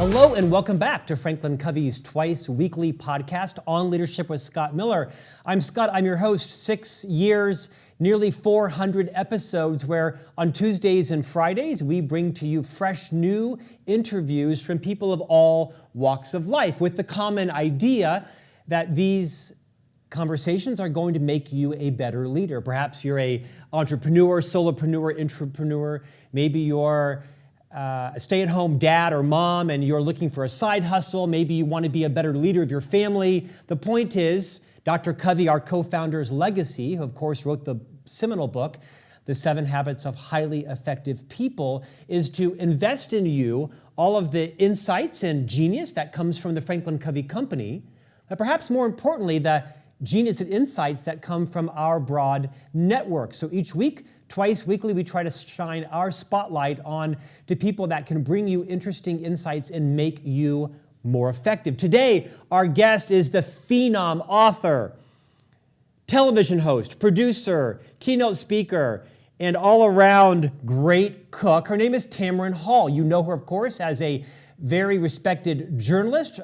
Hello and welcome back to Franklin Covey's twice weekly podcast on leadership with Scott Miller. I'm Scott, I'm your host, 6 years, nearly 400 episodes where on Tuesdays and Fridays we bring to you fresh new interviews from people of all walks of life with the common idea that these conversations are going to make you a better leader. Perhaps you're an entrepreneur, solopreneur, intrapreneur, maybe you're a stay-at-home dad or mom and you're looking for a side hustle. Maybe you want to be a better leader of your family. The point is, Dr. Covey, our co-founder's legacy, who of course wrote the seminal book, The 7 Habits of Highly Effective People, is to invest in you all of the insights and genius that comes from the Franklin Covey Company, but perhaps more importantly, the genius and insights that come from our broad network. So each week, twice weekly, we try to shine our spotlight on to people that can bring you interesting insights and make you more effective. Today, our guest is the phenom author, television host, producer, keynote speaker, and all-around great cook. Her name is Tamron Hall. You know her, of course, as a very respected journalist,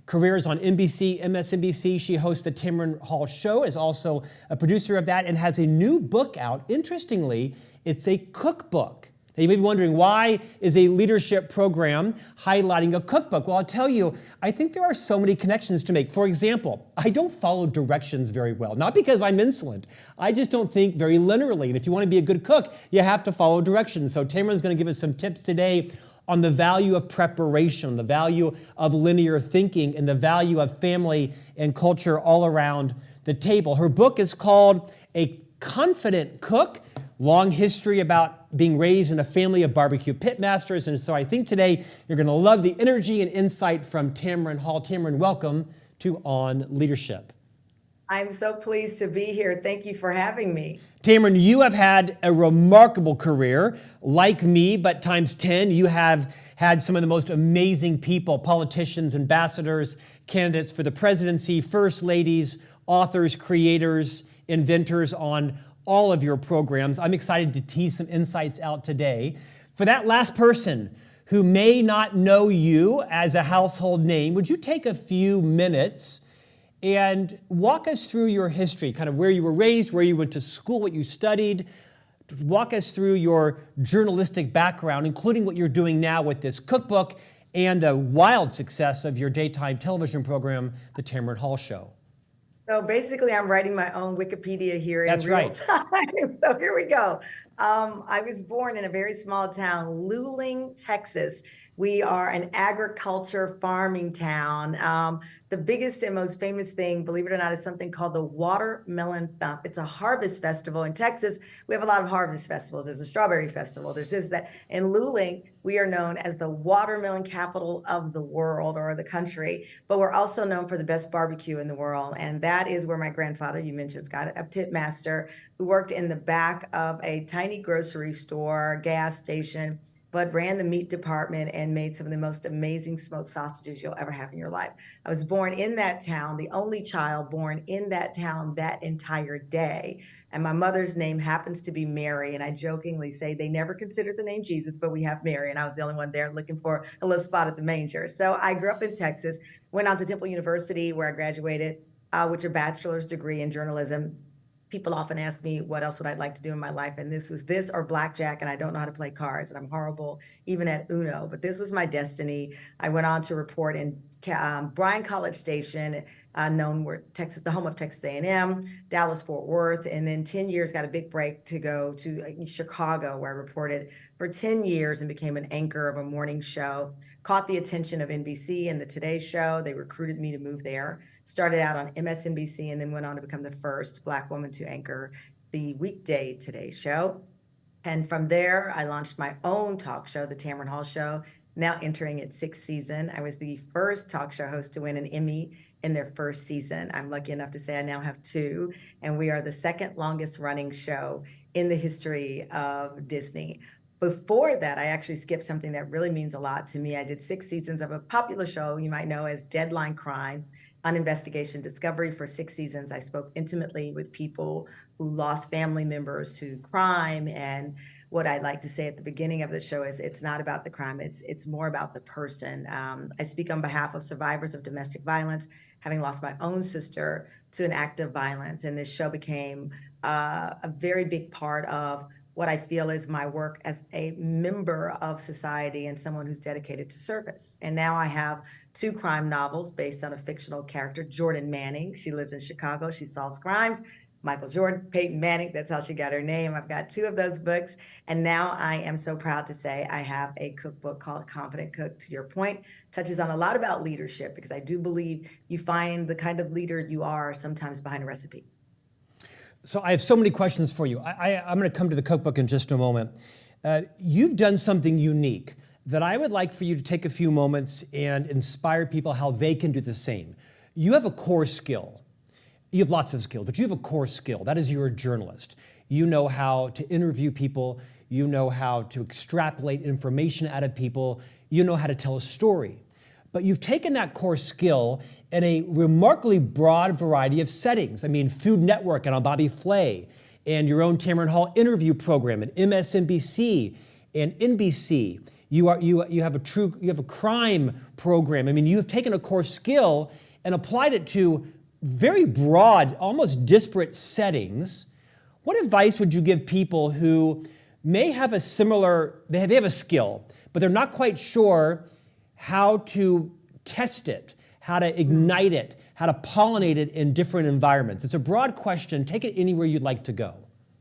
careers on NBC, MSNBC. She hosts the Tamron Hall Show, is also a producer of that, and has a new book out. Interestingly, it's a cookbook. Now, you may be wondering, why is a leadership program highlighting a cookbook? Well, I'll tell you, I think there are so many connections to make. For example, I don't follow directions very well, not because I'm insolent. I just don't think very linearly. And if you want to be a good cook, you have to follow directions. So Tamron's going to give us some tips today on the value of preparation, the value of linear thinking, and the value of family and culture all around the table. Her book is called A Confident Cook, long history about being raised in a family of barbecue pitmasters. And so I think today you're going to love the energy and insight from Tamron Hall. Tamron, welcome to On Leadership. I'm so pleased to be here. Thank you for having me. Tamron, you have had a remarkable career, like me, but times 10. You have had some of the most amazing people, politicians, ambassadors, candidates for the presidency, first ladies, authors, creators, inventors on all of your programs. I'm excited to tease some insights out today. For that last person who may not know you as a household name, would you take a few minutes and walk us through your history, kind of where you were raised, where you went to school, what you studied. Walk us through your journalistic background, including what you're doing now with this cookbook and the wild success of your daytime television program, The Tamron Hall Show. So basically, I'm writing my own Wikipedia here in real right. time. So here we go. I was born in a very small town, Luling, Texas. We are an agriculture farming town. The biggest and most famous thing, believe it or not, is something called the Watermelon Thump. It's a harvest festival. In Texas, we have a lot of harvest festivals. There's a strawberry festival. There's this, that. In Luling, we are known as the watermelon capital of the world or the country, but we're also known for the best barbecue in the world. And that is where my grandfather, you mentioned, Scott, a pit master who worked in the back of a tiny grocery store, gas station, but ran the meat department and made some of the most amazing smoked sausages you'll ever have in your life. I was born in that town, the only child born in that town that entire day. And my mother's name happens to be Mary. And I jokingly say they never considered the name Jesus, but we have Mary. And I was the only one there looking for a little spot at the manger. So I grew up in Texas, went on to Temple University where I graduated with a bachelor's degree in journalism. People often ask me what else would I like to do in my life, and this was this or blackjack, and I don't know how to play cards, and I'm horrible even at Uno, but this was my destiny. I went on to report in Bryan College Station, known where Texas, the home of Texas A&M, Dallas Fort Worth, and then 10 years got a big break to go to Chicago, where I reported for 10 years and became an anchor of a morning show. Caught the attention of NBC and the Today Show. They recruited me to move there. Started out on MSNBC and then went on to become the first Black woman to anchor the weekday Today Show. And from there, I launched my own talk show, The Tamron Hall Show, now entering its 6th season. I was the first talk show host to win an Emmy in their first season. I'm lucky enough to say I now have 2, and we are the 2nd longest running show in the history of Disney. Before that, I actually skipped something that really means a lot to me. I did 6 seasons of a popular show you might know as Deadline Crime on Investigation Discovery. For 6 seasons, I spoke intimately with people who lost family members to crime and what I'd like to say at the beginning of the show is it's not about the crime. It's more about the person. I speak on behalf of survivors of domestic violence, having lost my own sister to an act of violence. And this show became a very big part of what I feel is my work as a member of society and someone who's dedicated to service. And now I have two crime novels based on a fictional character, Jordan Manning. She lives in Chicago. She solves crimes. Michael Jordan, Peyton Manning, that's how she got her name. I've got two of those books. And now I am so proud to say I have a cookbook called Confident Cook, to your point, touches on a lot about leadership, because I do believe you find the kind of leader you are sometimes behind a recipe. So I have so many questions for you. I'm going to come to the cookbook in just a moment. You've done something unique that I would like for you to take a few moments and inspire people how they can do the same. You have a core skill. You have lots of skills, but you have a core skill. That is, you're a journalist. You know how to interview people. You know how to extrapolate information out of people. You know how to tell a story. But you've taken that core skill in a remarkably broad variety of settings. I mean, Food Network and on Bobby Flay, and your own Tamron Hall interview program, and MSNBC and NBC. You have a crime program. I mean, you have taken a core skill and applied it to very broad, almost disparate settings. What advice would you give people who may have a similar, they have a skill, but they're not quite sure how to test it, how to ignite it, how to pollinate it in different environments? It's a broad question. Take it anywhere you'd like to go.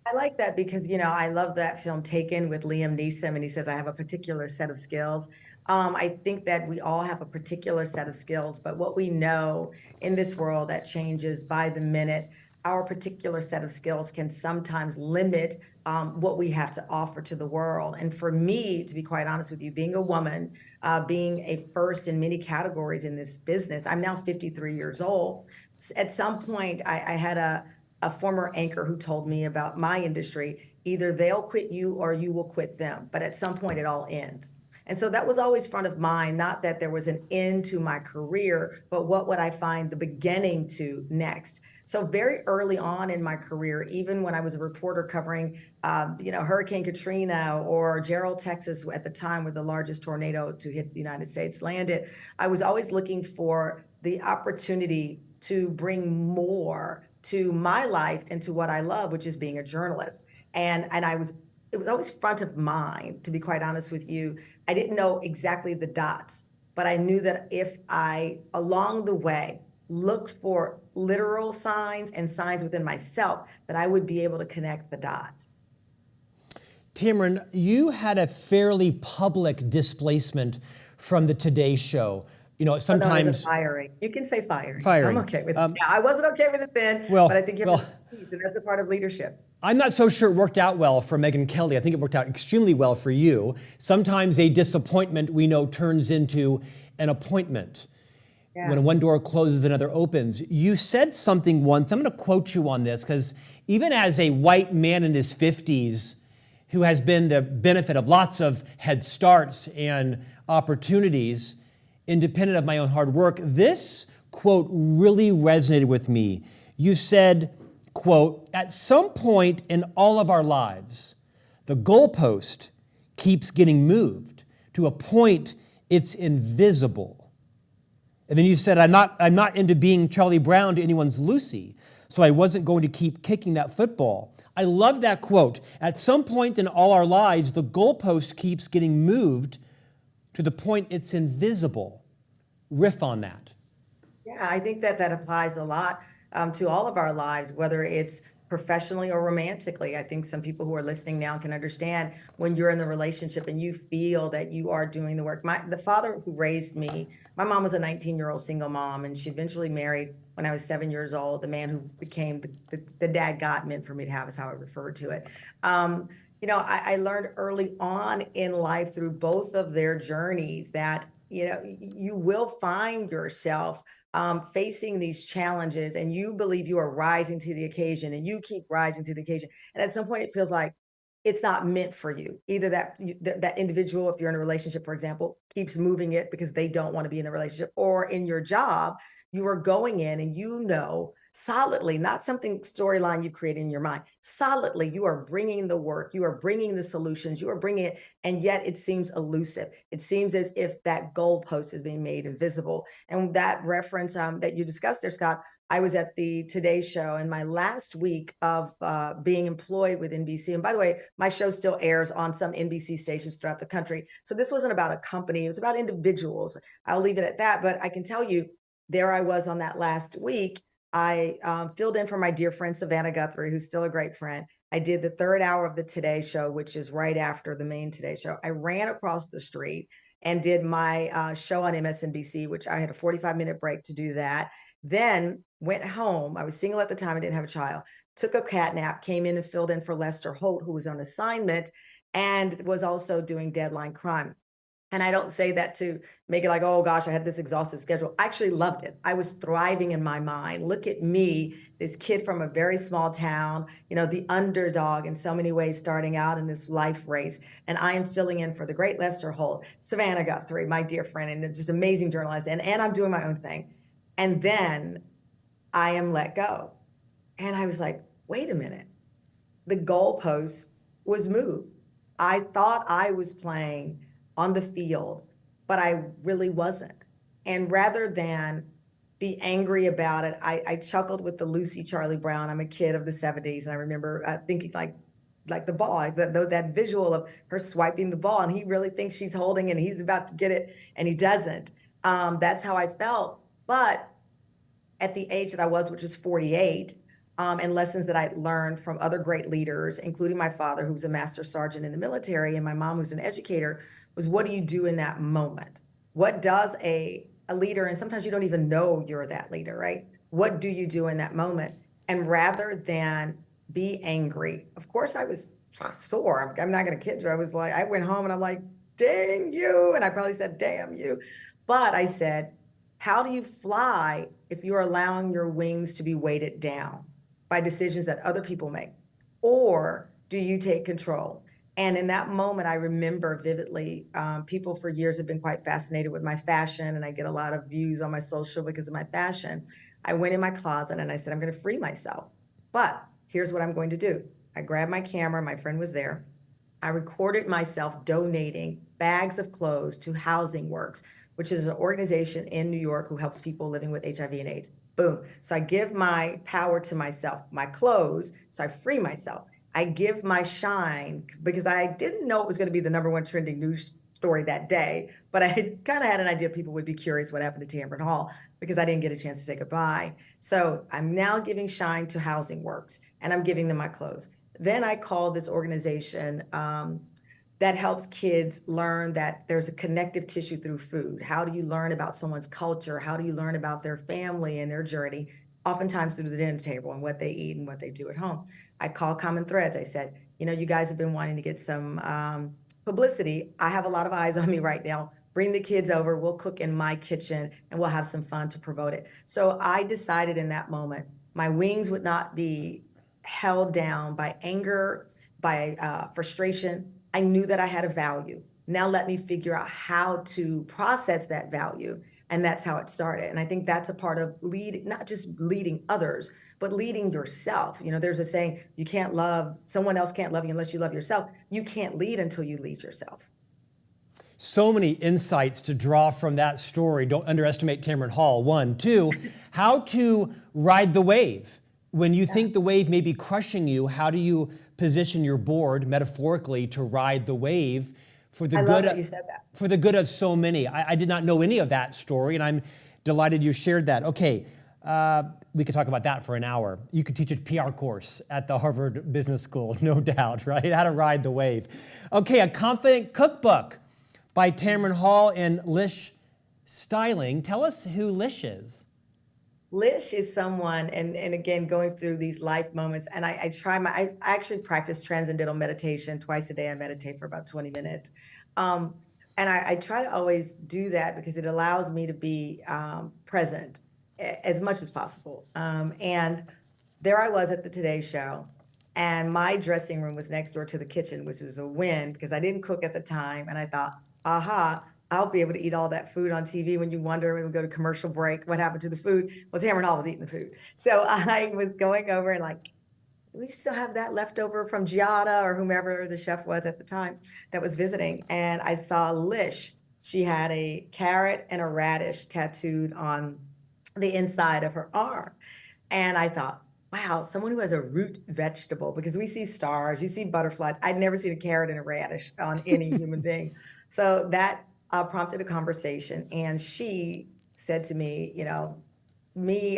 I like that because, I love that film Taken with Liam Neeson, and he says, I have a particular set of skills. I think that we all have a particular set of skills, but what we know in this world that changes by the minute, our particular set of skills can sometimes limit what we have to offer to the world. And for me, to be quite honest with you, being a woman, being a first in many categories in this business, I'm now 53 years old. At some point, I had a former anchor who told me about my industry, either they'll quit you or you will quit them. But at some point, it all ends. And so that was always front of mind, not that there was an end to my career, but what would I find the beginning to next? So very early on in my career, even when I was a reporter covering, Hurricane Katrina or Gerald, Texas, at the time where the largest tornado to hit the United States landed, I was always looking for the opportunity to bring more to my life and to what I love, which is being a journalist. And it was always front of mind, to be quite honest with you. I didn't know exactly the dots, but I knew that if I, along the way, looked for literal signs and signs within myself, that I would be able to connect the dots. Tamron, you had a fairly public displacement from the Today Show. Sometimes firing. You can say firing. Firing. I'm okay with it. I wasn't okay with it then, but I think you have to peace, and that's a part of leadership. I'm not so sure it worked out well for Megyn Kelly. I think it worked out extremely well for you. Sometimes a disappointment, we know, turns into an appointment. Yeah. When one door closes, another opens. You said something once, I'm going to quote you on this, because even as a white man in his 50s who has been the benefit of lots of head starts and opportunities, independent of my own hard work, this quote really resonated with me. You said, quote, at some point in all of our lives, the goalpost keeps getting moved to a point it's invisible. And then you said, I'm not into being Charlie Brown to anyone's Lucy, so I wasn't going to keep kicking that football. I love that quote. At some point in all our lives, the goalpost keeps getting moved to the point it's invisible. Riff on that. Yeah, I think that applies a lot to all of our lives, whether it's professionally or romantically. I think some people who are listening now can understand when you're in the relationship and you feel that you are doing the work. The father who raised me, my mom was a 19-year-old single mom, and she eventually married when I was 7 years old. The man who became the dad God meant for me to have is how I refer to it. I learned early on in life through both of their journeys that you will find yourself facing these challenges, and you believe you are rising to the occasion, and you keep rising to the occasion. And at some point, it feels like it's not meant for you. Either that individual, if you're in a relationship, for example, keeps moving it because they don't want to be in the relationship, or in your job, you are going in and solidly, not something storyline you create in your mind. Solidly, you are bringing the work, you are bringing the solutions, you are bringing it, and yet it seems elusive. It seems as if that goalpost is being made invisible. And that reference that you discussed there, Scott, I was at the Today Show in my last week of being employed with NBC. And by the way, my show still airs on some NBC stations throughout the country. So this wasn't about a company, it was about individuals. I'll leave it at that. But I can tell you, there I was on that last week. I filled in for my dear friend, Savannah Guthrie, who's still a great friend. I did the third hour of the Today Show, which is right after the main Today Show. I ran across the street and did my show on MSNBC, which I had a 45-minute break to do that. Then went home. I was single at the time. I didn't have a child. Took a cat nap, came in and filled in for Lester Holt, who was on assignment and was also doing Deadline Crime. And I don't say that to make it like, oh gosh, I had this exhaustive schedule. I actually loved it. I was thriving in my mind. Look at me, this kid from a very small town, the underdog in so many ways, starting out in this life race. And I am filling in for the great Lester Holt, Savannah Guthrie, my dear friend, and just amazing journalist. And I'm doing my own thing. And then I am let go. And I was like, wait a minute. The goalpost was moved. I thought I was playing on the field, but I really wasn't. And rather than be angry about it, I chuckled with the Lucy Charlie Brown. I'm a kid of the 70s, and I remember thinking like the ball, that visual of her swiping the ball, and he really thinks she's holding it, and he's about to get it, and he doesn't. That's how I felt. But at the age that I was, which was 48, and lessons that I learned from other great leaders, including my father, who was a master sergeant in the military, and my mom, who's an educator, was what do you do in that moment? What does a leader, and sometimes you don't even know you're that leader, right? What do you do in that moment? And rather than be angry, of course I was sore. I'm not going to kid you. I went home and I'm like, dang you. And I probably said, damn you. But I said, how do you fly if you're allowing your wings to be weighted down by decisions that other people make? Or do you take control? And in that moment, I remember vividly, people for years have been quite fascinated with my fashion, and I get a lot of views on my social because of my fashion. I went in my closet and I said, I'm going to free myself. But here's what I'm going to do. I grabbed my camera. My friend was there. I recorded myself donating bags of clothes to Housing Works, which is an organization in New York who helps people living with HIV and AIDS. Boom. So I give my power to myself, my clothes, so I free myself. I give my shine because I didn't know it was going to be the #1 trending news story that day, but I kind of had an idea people would be curious what happened to Tamron Hall because I didn't get a chance to say goodbye. So I'm now giving shine to Housing Works, and I'm giving them my clothes. Then I called this organization that helps kids learn that there's a connective tissue through food. How do you learn about someone's culture? How do you learn about their family and their journey? Oftentimes through the dinner table and what they eat and what they do at home. I call Common Threads. I said, you guys have been wanting to get some publicity. I have a lot of eyes on me right now. Bring the kids over. We'll cook in my kitchen and we'll have some fun to promote it. So I decided in that moment, my wings would not be held down by anger, by frustration. I knew that I had a value. Now let me figure out how to process that value. And that's how it started. And I think that's a part of leading, not just leading others, but leading yourself. There's a saying, someone else can't love you unless you love yourself. You can't lead until you lead yourself. So many insights to draw from that story. Don't underestimate Tamron Hall. 1, 2, how to ride the wave. When you think the wave may be crushing you, how do you position your board metaphorically to ride the wave for the love that you said that. For the good of so many? I did not know any of that story, and I'm delighted you shared that. Okay, we could talk about that for an hour. You could teach a PR course at the Harvard Business School, no doubt, right? How to ride the wave. Okay, a confident cookbook by Tamron Hall and Lish Styling. Tell us who Lish is. Lish is someone, and again, going through these life moments, and I actually practice transcendental meditation twice a day. I meditate for about 20 minutes. And I try to always do that because it allows me to be present as much as possible. And there I was at the Today Show, and my dressing room was next door to the kitchen, which was a win because I didn't cook at the time. And I thought, aha, I'll be able to eat all that food on TV when you wonder when we go to commercial break, what happened to the food? Well, Tamron Hall was eating the food. So I was going over and like, we still have that left over from Giada or whomever the chef was at the time that was visiting. And I saw Lish. She had a carrot and a radish tattooed on the inside of her arm. And I thought, wow, someone who has a root vegetable, because we see stars, you see butterflies. I'd never seen a carrot and a radish on any human being. So that prompted a conversation. And she said to me,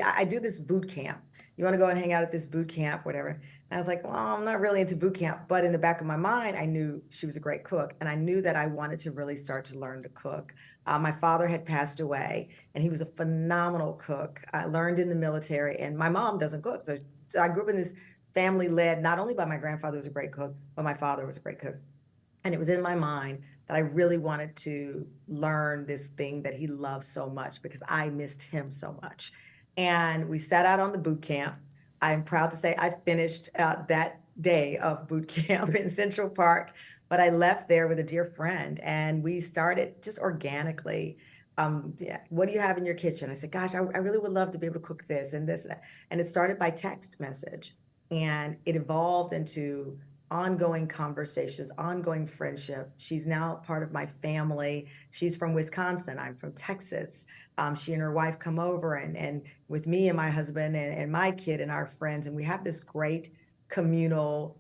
I do this boot camp. You want to go and hang out at this boot camp, whatever. And I was like, well, I'm not really into boot camp. But in the back of my mind, I knew she was a great cook. And I knew that I wanted to really start to learn to cook. My father had passed away, and he was a phenomenal cook. I learned in the military, and my mom doesn't cook. So I grew up in this family led not only by my grandfather, who was a great cook, but my father was a great cook. And it was in my mind that I really wanted to learn this thing that he loved so much because I missed him so much. And we sat out on the boot camp. I'm proud to say I finished that day of boot camp in Central Park, but I left there with a dear friend, and we started just organically. What do you have in your kitchen? I said, gosh, I really would love to be able to cook this and this. And it started by text message, and it evolved into ongoing conversations, ongoing friendship. She's now part of my family. She's from Wisconsin. I'm from Texas. She and her wife come over and with me and my husband and my kid and our friends. And we have this great communal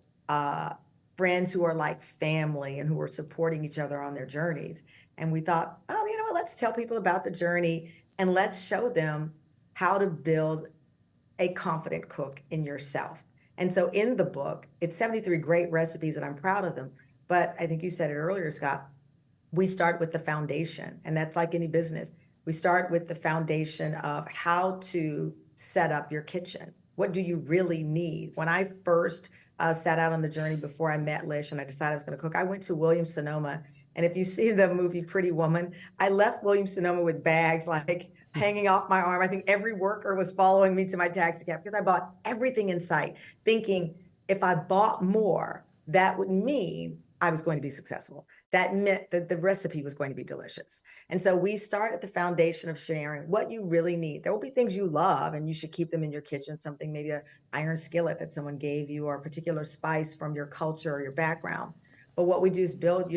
friends who are like family and who are supporting each other on their journeys. And we thought, oh, you know what, let's tell people about the journey and let's show them how to build a confident cook in yourself. And so in the book, it's 73 great recipes, and I'm proud of them. But I think you said it earlier, Scott, we start with the foundation, and that's like any business. We start with the foundation of how to set up your kitchen. What do you really need? When I first sat out on the journey before I met Lish and I decided I was going to cook, I went to Williams-Sonoma. And if you see the movie Pretty Woman, I left Williams-Sonoma with bags like hanging off my arm. I think every worker was following me to my taxi cab because I bought everything in sight, thinking if I bought more, that would mean I was going to be successful. That meant that the recipe was going to be delicious. And so we start at the foundation of sharing what you really need. There will be things you love and you should keep them in your kitchen, something maybe an iron skillet that someone gave you or a particular spice from your culture or your background. But what we do is build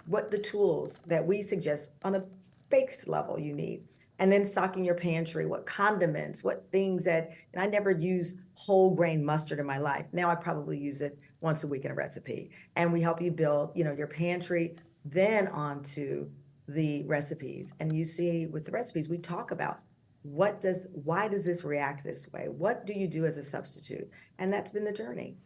what the tools that we suggest on a base level you need. And then stocking your pantry, what condiments, what things and I never use whole grain mustard in my life. Now I probably use it once a week in a recipe. And we help you build, your pantry, then onto the recipes. And you see with the recipes, we talk about why does this react this way? What do you do as a substitute? And that's been the journey.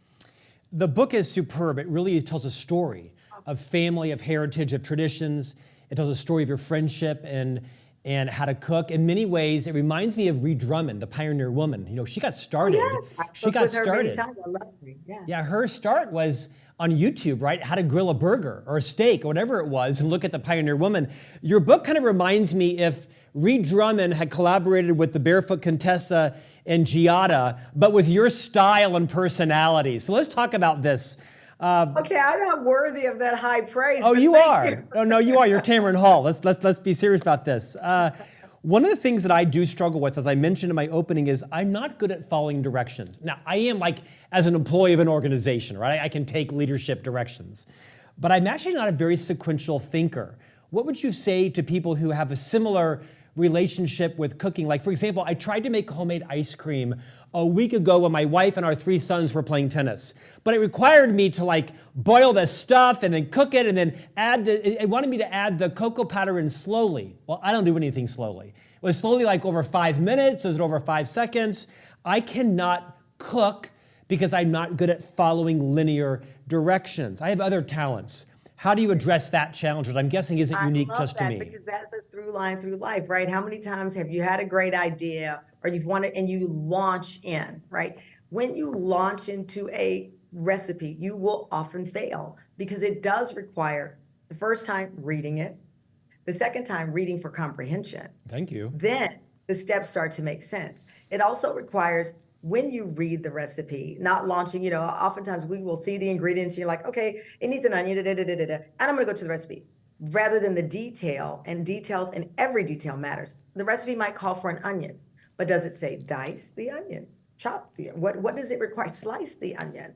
The book is superb. It really tells a story of family, of heritage, of traditions. It tells a story of your friendship and how to cook. In many ways, it reminds me of Ree Drummond, the pioneer woman. She got started. Oh, yeah. She got started. I love her. Yeah, her start was on YouTube, right? How to grill a burger or a steak or whatever it was, and look at the pioneer woman. Your book kind of reminds me if Ree Drummond had collaborated with the Barefoot Contessa and Giada, but with your style and personality. So let's talk about this. Okay, I'm not worthy of that high praise. Oh, you are. No, you are. You're Tamron Hall. Let's be serious about this. One of the things that I do struggle with, as I mentioned in my opening, is I'm not good at following directions. Now, I am as an employee of an organization, right? I can take leadership directions, but I'm actually not a very sequential thinker. What would you say to people who have a similar relationship with cooking? Like, for example, I tried to make homemade ice cream a week ago when my wife and our 3 sons were playing tennis. But it required me to boil the stuff and then cook it and then it wanted me to add the cocoa powder in slowly. Well, I don't do anything slowly. It was slowly over 5 minutes, is it over 5 seconds? I cannot cook because I'm not good at following linear directions. I have other talents. How do you address that challenge, which I'm guessing isn't unique just to me? Because that's a through line through life, right? How many times have you had a great idea or you've wanted and you launch in, right? When you launch into a recipe, you will often fail because it does require the first time reading it, the second time reading for comprehension. Thank you. Then the steps start to make sense. It also requires when you read the recipe, not launching, oftentimes we will see the ingredients and you're like, okay, it needs an onion, and I'm going to go to the recipe. rather than the detail, and details, and every detail matters. The recipe might call for an onion, but does it say dice the onion, chop the, what does it require? Slice the onion,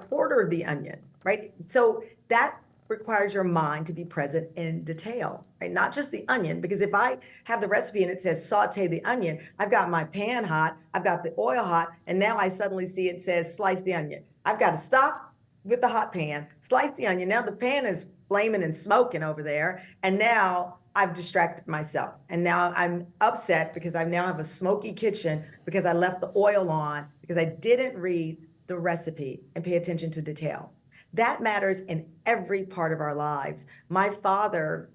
quarter the onion, right? So that requires your mind to be present in detail, right? Not just the onion, because if I have the recipe and it says saute the onion, I've got my pan hot, I've got the oil hot, and now I suddenly see it says slice the onion. I've got to stop with the hot pan, slice the onion. Now the pan is flaming and smoking over there, and now I've distracted myself. And now I'm upset because I now have a smoky kitchen because I left the oil on because I didn't read the recipe and pay attention to detail. That matters in every part of our lives. My father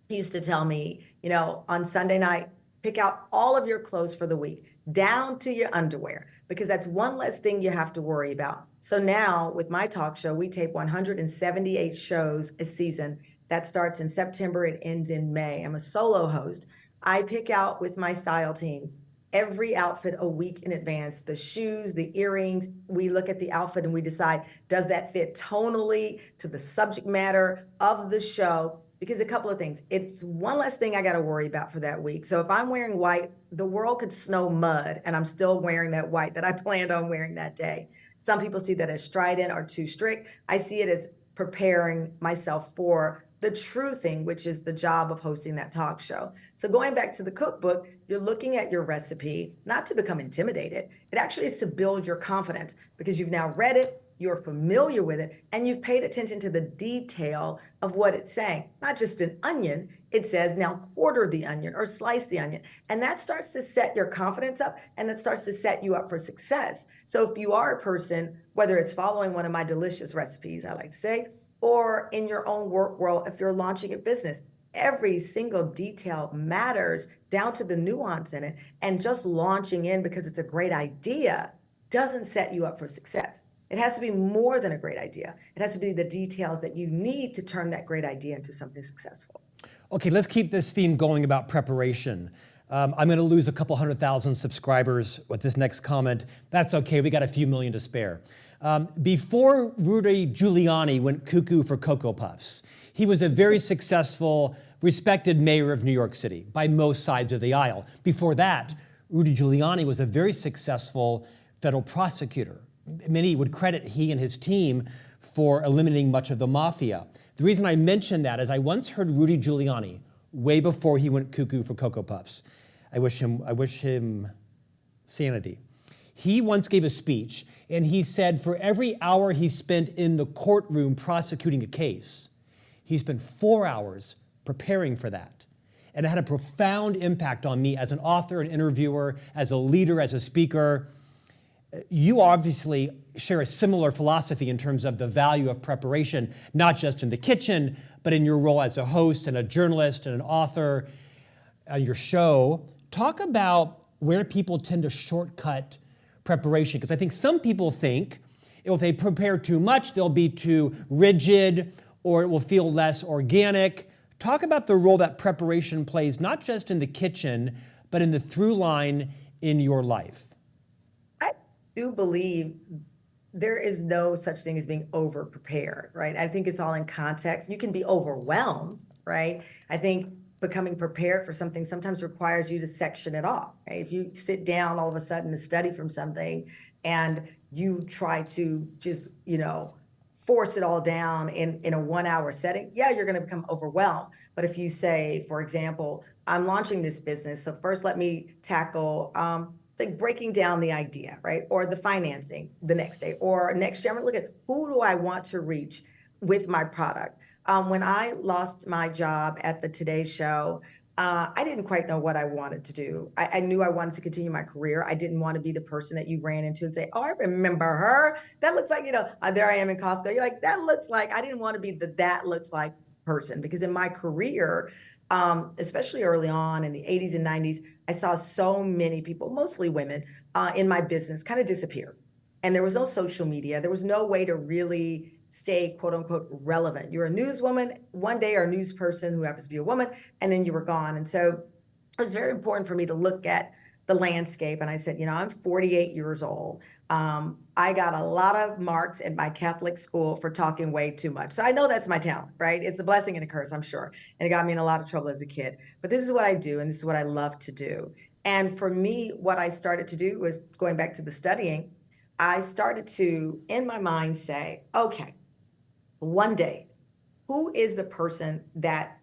used to tell me, on Sunday night, pick out all of your clothes for the week, down to your underwear, because that's one less thing you have to worry about. So now with my talk show, we tape 178 shows a season. That starts in September, it ends in May. I'm a solo host. I pick out with my style team every outfit a week in advance, the shoes, the earrings. We look at the outfit and we decide, does that fit tonally to the subject matter of the show? Because a couple of things, it's one less thing I got to worry about for that week. So if I'm wearing white, the world could snow mud and I'm still wearing that white that I planned on wearing that day. Some people see that as strident or too strict. I see it as preparing myself for the true thing, which is the job of hosting that talk show. So going back to the cookbook, you're looking at your recipe, not to become intimidated. It actually is to build your confidence because you've now read it, you're familiar with it, and you've paid attention to the detail of what it's saying. Not just an onion, it says now quarter the onion or slice the onion. And that starts to set your confidence up, and that starts to set you up for success. So if you are a person, whether it's following one of my delicious recipes, I like to say, or in your own work world, if you're launching a business, every single detail matters down to the nuance in it. And just launching in because it's a great idea doesn't set you up for success. It has to be more than a great idea. It has to be the details that you need to turn that great idea into something successful. Okay, let's keep this theme going about preparation. I'm going to lose a couple 100,000 subscribers with this next comment. That's okay, we got a few million to spare. Before Rudy Giuliani went cuckoo for Cocoa Puffs, he was a very successful, respected mayor of New York City by most sides of the aisle. Before that, Rudy Giuliani was a very successful federal prosecutor. Many would credit he and his team for eliminating much of the mafia. The reason I mention that is I once heard Rudy Giuliani, way before he went cuckoo for Cocoa Puffs. I wish him sanity. He once gave a speech, and he said for every hour he spent in the courtroom prosecuting a case, he spent 4 hours preparing for that. And it had a profound impact on me as an author, an interviewer, as a leader, as a speaker. You obviously share a similar philosophy in terms of the value of preparation, not just in the kitchen, but in your role as a host and a journalist and an author on your show. Talk about where people tend to shortcut preparation, because I think some people think if they prepare too much, they'll be too rigid or it will feel less organic. Talk about the role that preparation plays, not just in the kitchen, but in the through line in your life. I do believe there is no such thing as being over prepared, right? I think it's all in context. You can be overwhelmed, right? I think becoming prepared for something sometimes requires you to section it off, right? If you sit down all of a sudden to study from something and you try to just, force it all down in a 1 hour setting, yeah, you're going to become overwhelmed. But if you say, for example, I'm launching this business, so first let me tackle like breaking down the idea, right? Or the financing the next day, or next year, I'm gonna look at who do I want to reach with my product. When I lost my job at the Today Show, I didn't quite know what I wanted to do. I knew I wanted to continue my career. I didn't want to be the person that you ran into and say, oh, I remember her. That looks like, there I am in Costco. You're like, that looks like, I didn't want to be the that looks like person, because in my career, especially early on in the 80s and 90s, I saw so many people, mostly women, in my business kind of disappear. And there was no social media. There was no way to really stay, quote unquote, relevant. You're a newswoman one day, or a news person who happens to be a woman, and then you were gone. And so it was very important for me to look at the landscape. And I said, I'm 48 years old. I got a lot of marks at my Catholic school for talking way too much. So I know that's my talent, right? It's a blessing and a curse, I'm sure. And it got me in a lot of trouble as a kid. But this is what I do, and this is what I love to do. And for me, what I started to do was going back to the studying, I started to, in my mind, say, okay, one day, who is the person that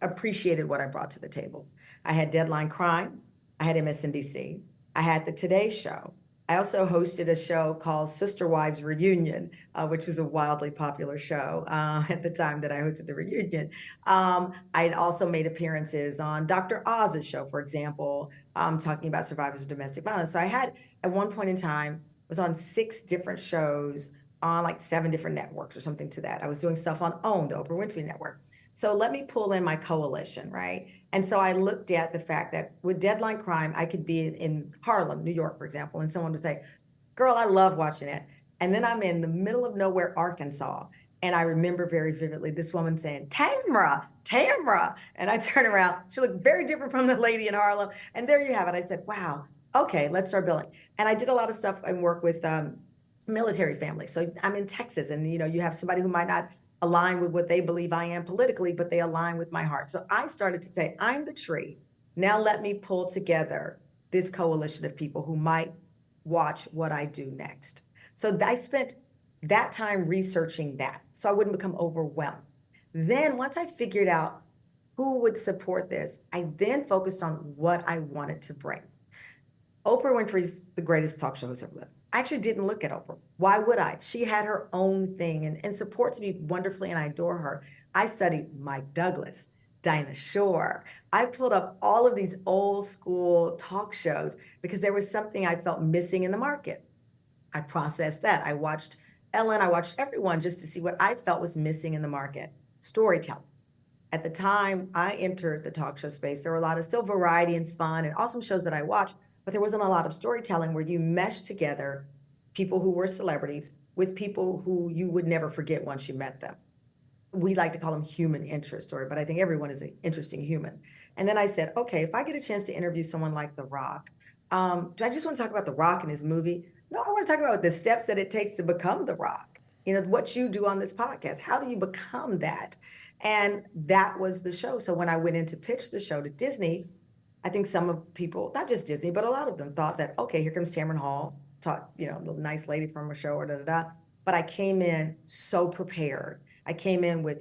appreciated what I brought to the table? I had Deadline Crime, I had MSNBC, I had the Today Show. I also hosted a show called Sister Wives Reunion, which was a wildly popular show at the time that I hosted the reunion. I also made appearances on Dr. Oz's show, for example, talking about survivors of domestic violence. So I had, at one point in time, was on 6 different shows on like 7 different networks or something to that. I was doing stuff on OWN, the Oprah Winfrey Network. So let me pull in my coalition, right? And so I looked at the fact that with Deadline Crime, I could be in Harlem, New York, for example, and someone would say, girl, I love watching it. And then I'm in the middle of nowhere, Arkansas. And I remember very vividly this woman saying, Tamra, Tamra. And I turn around, she looked very different from the lady in Harlem. And there you have it. I said, wow, okay, let's start building. And I did a lot of stuff and work with military families. So I'm in Texas, and you have somebody who might not align with what they believe I am politically, but they align with my heart. So I started to say, I'm the tree. Now let me pull together this coalition of people who might watch what I do next. So I spent that time researching that so I wouldn't become overwhelmed. Then once I figured out who would support this, I then focused on what I wanted to bring. Oprah Winfrey's the greatest talk show host ever lived. I actually didn't look at Oprah. Why would I? She had her own thing and supports me wonderfully, and I adore her. I studied Mike Douglas, Dinah Shore. I pulled up all of these old school talk shows because there was something I felt missing in the market. I processed that. I watched Ellen, I watched everyone just to see what I felt was missing in the market. Storytelling. At the time I entered the talk show space, there were a lot of still variety and fun and awesome shows that I watched, but there wasn't a lot of storytelling where you meshed together people who were celebrities with people who you would never forget once you met them. We like to call them human interest story, but I think everyone is an interesting human. And then I said, okay, if I get a chance to interview someone like The Rock, do I just want to talk about The Rock and his movie? No, I want to talk about the steps that it takes to become The Rock. What you do on this podcast. How do you become that? And that was the show. So when I went in to pitch the show to Disney, I think some of people, not just Disney, but a lot of them thought that, okay, here comes Tamron Hall, the nice lady from a show or da-da-da. But I came in so prepared. I came in with,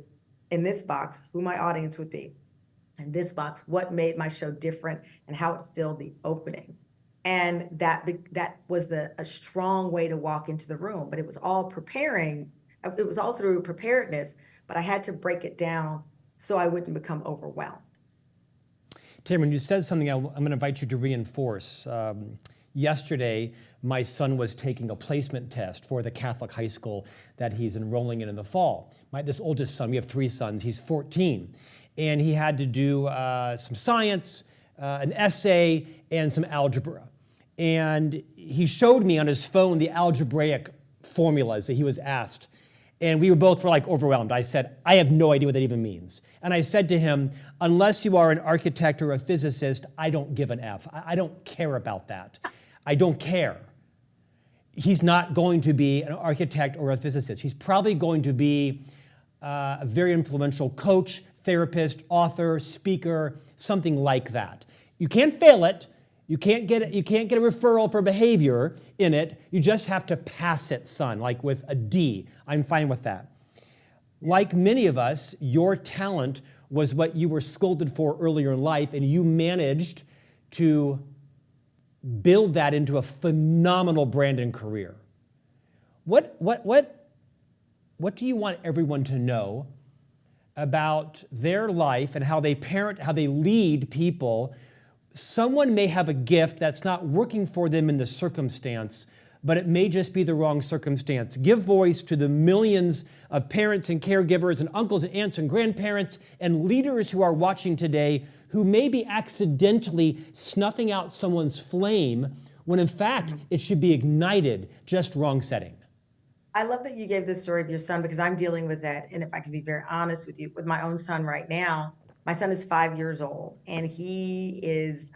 in this box, who my audience would be. In this box, what made my show different and how it filled the opening. And that was a strong way to walk into the room, but it was all preparing. It was all through preparedness, but I had to break it down so I wouldn't become overwhelmed. Tamron, you said something I'm going to invite you to reinforce. Yesterday, my son was taking a placement test for the Catholic high school that he's enrolling in the fall. This oldest son, we have 3 sons, he's 14. And he had to do some science, an essay, and some algebra. And he showed me on his phone the algebraic formulas that he was asked. And we were overwhelmed. I said, I have no idea what that even means. And I said to him, unless you are an architect or a physicist, I don't give an F. I don't care about that. I don't care. He's not going to be an architect or a physicist. He's probably going to be a very influential coach, therapist, author, speaker, something like that. You can't fail it. You can't get a referral for behavior in it. You just have to pass it, son, like with a D. I'm fine with that. Like many of us, your talent was what you were scolded for earlier in life, and you managed to build that into a phenomenal brand and career. What do you want everyone to know about their life and how they parent, how they lead people? Someone may have a gift that's not working for them in the circumstance, but it may just be the wrong circumstance. Give voice to the millions of parents and caregivers and uncles and aunts and grandparents and leaders who are watching today who may be accidentally snuffing out someone's flame when in fact it should be ignited, just wrong setting. I love that you gave this story of your son because I'm dealing with that. And if I can be very honest with you, with my own son right now, my son is 5 years old and he is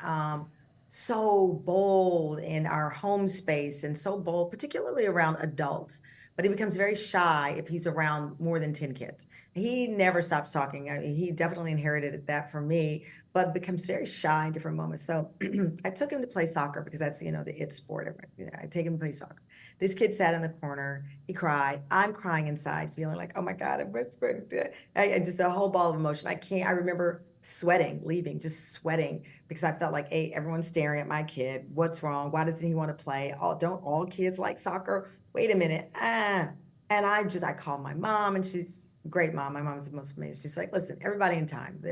so bold in our home space and so bold, particularly around adults. But he becomes very shy if he's around more than 10 kids. He never stops talking. I mean, he definitely inherited that from me, but becomes very shy in different moments. So I took him to play soccer because that's, the it sport. I take him to play soccer. This kid sat in the corner. He cried. I'm crying inside, feeling like, oh my God, I'm whispering. Just a whole ball of emotion. I remember sweating, leaving, just sweating because I felt like, hey, everyone's staring at my kid. What's wrong? Why doesn't he want to play? Don't all kids like soccer? Wait a minute. And I called my mom, and she's a great mom. My mom's the most amazing. She's like, listen, everybody in time.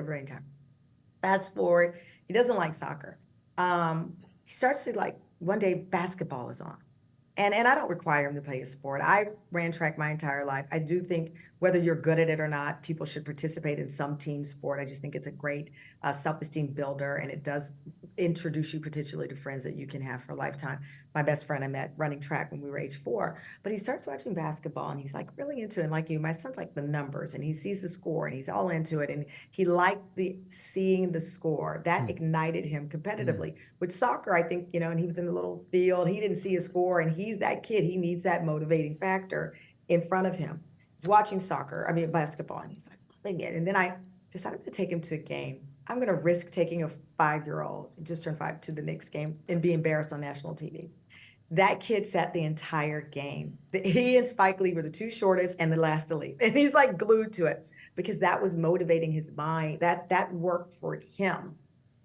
Fast forward, he doesn't like soccer. He starts to like, one day basketball is on. And I don't require him to play a sport. I ran track my entire life. I do think whether you're good at it or not, people should participate in some team sport. I just think it's a great self-esteem builder, and it does introduce you potentially to friends that you can have for a lifetime. My best friend I met running track when we were age 4, but he starts watching basketball and he's like really into it. And like you, my son's like the numbers, and he sees the score and he's all into it. And he liked seeing the score that ignited him competitively. With soccer, I think, and he was in the little field, he didn't see a score, and he's that kid. He needs that motivating factor in front of him. He's watching basketball, and he's like loving it. And then I decided to take him to a game. I'm going to risk taking a 5-year-old, just turned 5, to the Knicks game and be embarrassed on national TV. That kid sat the entire game. He and Spike Lee were the 2 shortest and the last to leave. And he's like glued to it because that was motivating his mind. That worked for him.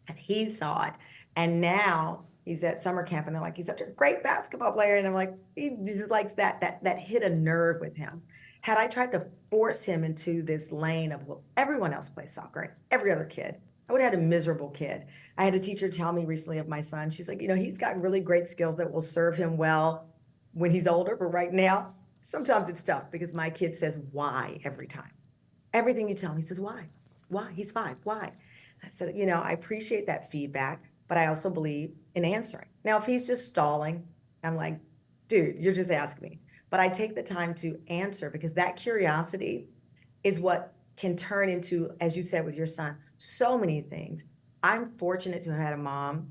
And he saw it. And now he's at summer camp, and they're like, he's such a great basketball player. And I'm like, he just likes that hit a nerve with him. Had I tried to force him into this lane of, well, everyone else plays soccer, and every other kid, I would have had a miserable kid. I had a teacher tell me recently of my son. She's like, he's got really great skills that will serve him well when he's older. But right now, sometimes it's tough because my kid says why every time. Everything you tell him, he says why? Why? He's 5. Why? I said, I appreciate that feedback, but I also believe in answering. Now, if he's just stalling, I'm like, dude, you're just asking me. But I take the time to answer because that curiosity is what can turn into, as you said with your son, so many things. I'm fortunate to have had a mom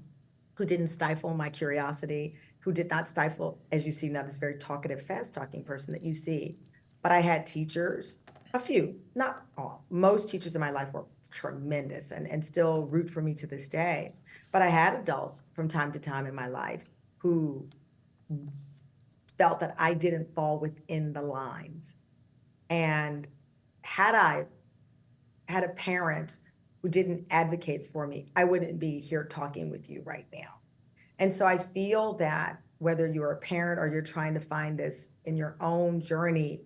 who didn't stifle my curiosity, who did not stifle, as you see now, this very talkative, fast-talking person that you see. But I had teachers, a few, not all. Most teachers in my life were tremendous and still root for me to this day. But I had adults from time to time in my life who felt that I didn't fall within the lines. And had I had a parent who didn't advocate for me, I wouldn't be here talking with you right now. And so I feel that whether you're a parent or you're trying to find this in your own journey,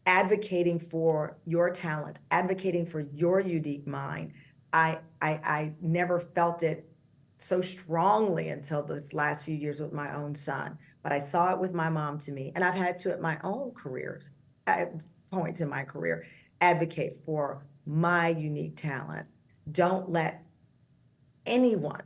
advocating for your talent, advocating for your unique mind, I never felt it so strongly until this last few years with my own son. But I saw it with my mom to me, and I've had to at my own careers, at points in my career, advocate for my unique talent. Don't let anyone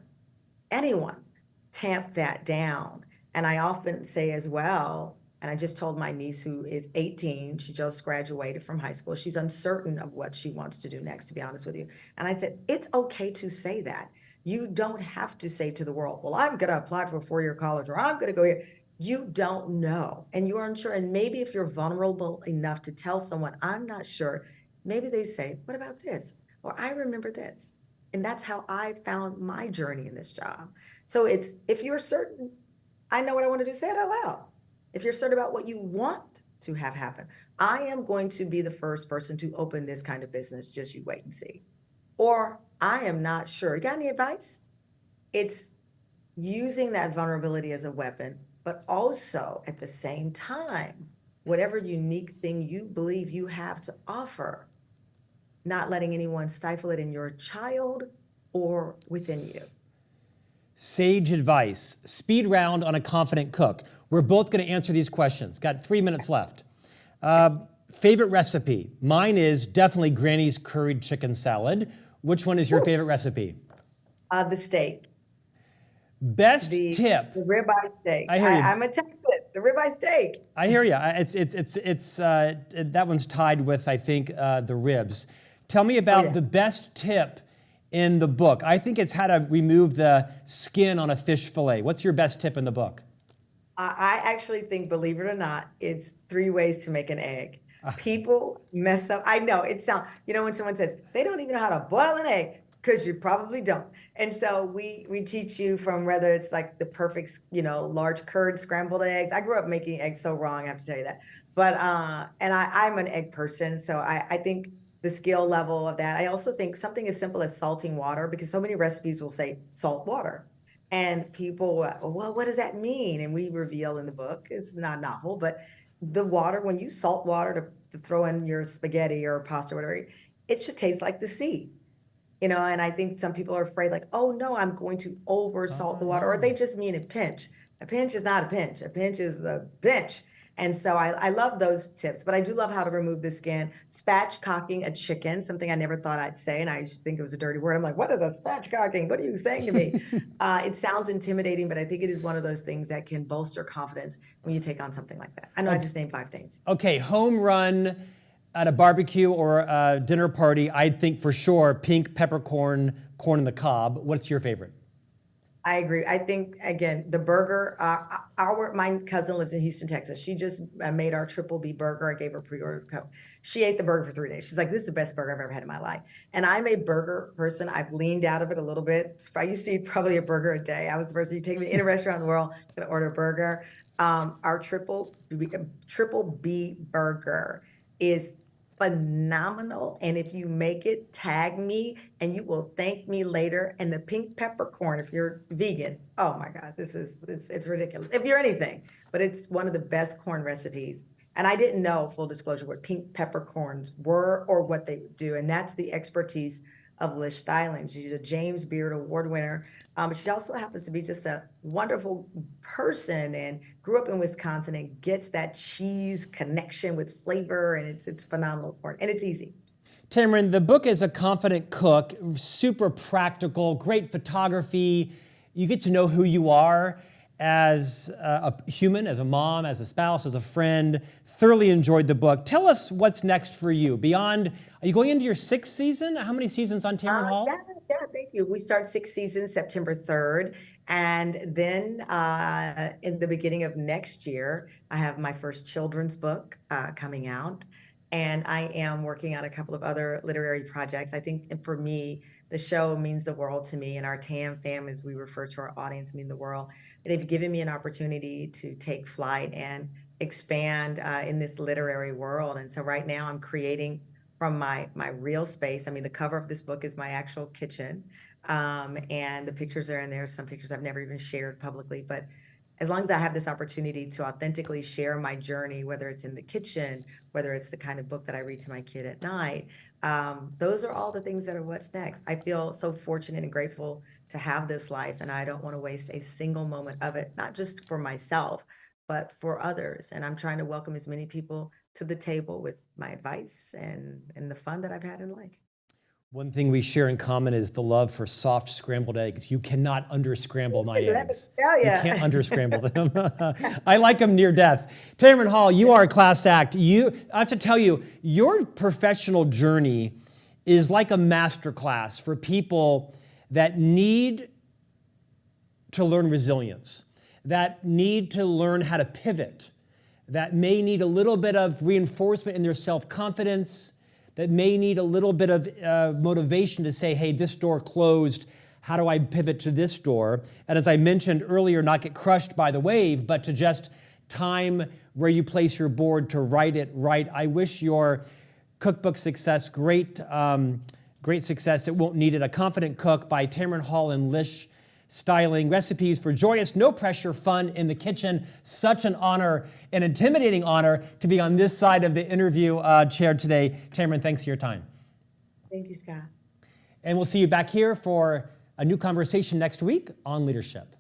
tamp that down. And I often say as well, and I just told my niece who is 18, she just graduated from high school. She's uncertain of what she wants to do next, to be honest with you. And I said, it's okay to say that. You don't have to say to the world, well, I'm going to apply for a 4-year college, or I'm going to go here. You don't know, and you're unsure. And maybe if you're vulnerable enough to tell someone, I'm not sure, maybe they say, what about this? Or I remember this. And that's how I found my journey in this job. So it's, if you're certain, I know what I want to do, say it out loud. If you're certain about what you want to have happen, I am going to be the first person to open this kind of business, just you wait and see. Or I am not sure. You got any advice? It's using that vulnerability as a weapon, but also at the same time, whatever unique thing you believe you have to offer, not letting anyone stifle it in your child or within you. Sage advice. Speed round on a confident cook. We're both going to answer these questions. Got 3 minutes left. Favorite recipe? Mine is definitely Granny's curried chicken salad. Which one is your favorite recipe? The steak. Best tip. The ribeye steak. I hear you. I'm a Texan. The ribeye steak. I hear you. It's that one's tied with, I think, the ribs. Tell me about the best tip in the book? I think it's how to remove the skin on a fish fillet. What's your best tip in the book? I actually think, believe it or not, it's 3 ways to make an egg. People mess up. I know it sounds, when someone says they don't even know how to boil an egg, because you probably don't. And so we teach you from whether it's like the perfect, large curd scrambled eggs. I grew up making eggs so wrong, I have to tell you that. But and I'm an egg person, so I think the skill level of that. I also think something as simple as salting water, because so many recipes will say salt water. And people, well, what does that mean? And we reveal in the book, it's not novel, but the water, when you salt water to throw in your spaghetti or pasta or whatever, it should taste like the sea. And I think some people are afraid, like, oh no, I'm going to over salt the water, or they just mean a pinch. A pinch is not a pinch. A pinch is a pinch. And so I love those tips, but I do love how to remove the skin. Spatchcocking a chicken, something I never thought I'd say, and I just think it was a dirty word. I'm like, what is a spatchcocking? What are you saying to me? It sounds intimidating, but I think it is one of those things that can bolster confidence when you take on something like that. I know I just named 5 things. Okay, home run at a barbecue or a dinner party, I'd think for sure pink peppercorn, corn on the cob. What's your favorite? I agree. I think, again, the burger, my cousin lives in Houston, Texas. She just made our triple B burger. I gave her pre-order code. She ate the burger for 3 days. She's like, this is the best burger I've ever had in my life. And I'm a burger person. I've leaned out of it a little bit. I used to eat probably a burger a day. I was the person, you take me in a restaurant in the world, I'm going to order a burger. Our triple B burger is phenomenal. And if you make it, tag me and you will thank me later. And the pink peppercorn, if you're vegan, oh my God, it's ridiculous. If you're anything, but it's one of the best corn recipes. And I didn't know, full disclosure, what pink peppercorns were or what they would do. And that's the expertise of Lish Styling. She's a James Beard Award winner. But she also happens to be just a wonderful person and grew up in Wisconsin and gets that cheese connection with flavor. And it's phenomenal corn, and it's easy. Tamron, the book is a confident cook, super practical, great photography. You get to know who you are as a human, as a mom, as a spouse, as a friend. Thoroughly enjoyed the book. Tell us what's next for you. Beyond, are you going into your 6th season? How many seasons on Tamron Hall? Yeah, thank you. We start 6 seasons September 3rd. And then in the beginning of next year, I have my first children's book coming out. And I am working on a couple of other literary projects. I think for me, the show means the world to me, and our TAM fam, as we refer to our audience, mean the world. They've given me an opportunity to take flight and expand in this literary world. And so right now I'm creating from my real space. I mean, the cover of this book is my actual kitchen, and the pictures are in there. Some pictures I've never even shared publicly, but as long as I have this opportunity to authentically share my journey, whether it's in the kitchen, whether it's the kind of book that I read to my kid at night, those are all the things that are what's next. I feel so fortunate and grateful to have this life, and I don't want to waste a single moment of it, not just for myself, but for others. And I'm trying to welcome as many people to the table with my advice and the fun that I've had in life. One thing we share in common is the love for soft scrambled eggs. You cannot under-scramble my eggs. You can't under-scramble them. I like them near death. Tamron Hall, you are a class act. I have to tell you, your professional journey is like a master class for people that need to learn resilience, that need to learn how to pivot, that may need a little bit of reinforcement in their self-confidence, that may need a little bit of motivation to say, hey, this door closed, how do I pivot to this door? And as I mentioned earlier, not get crushed by the wave, but to just time where you place your board to write it right. I wish your cookbook success, great success. It won't need it. A Confident Cook by Tamron Hall and Lish Styling. Recipes for joyous, no pressure fun in the kitchen. Such an honor, an intimidating honor to be on this side of the interview chair today. Tamron, thanks for your time. Thank you, Scott. And we'll see you back here for a new conversation next week on leadership.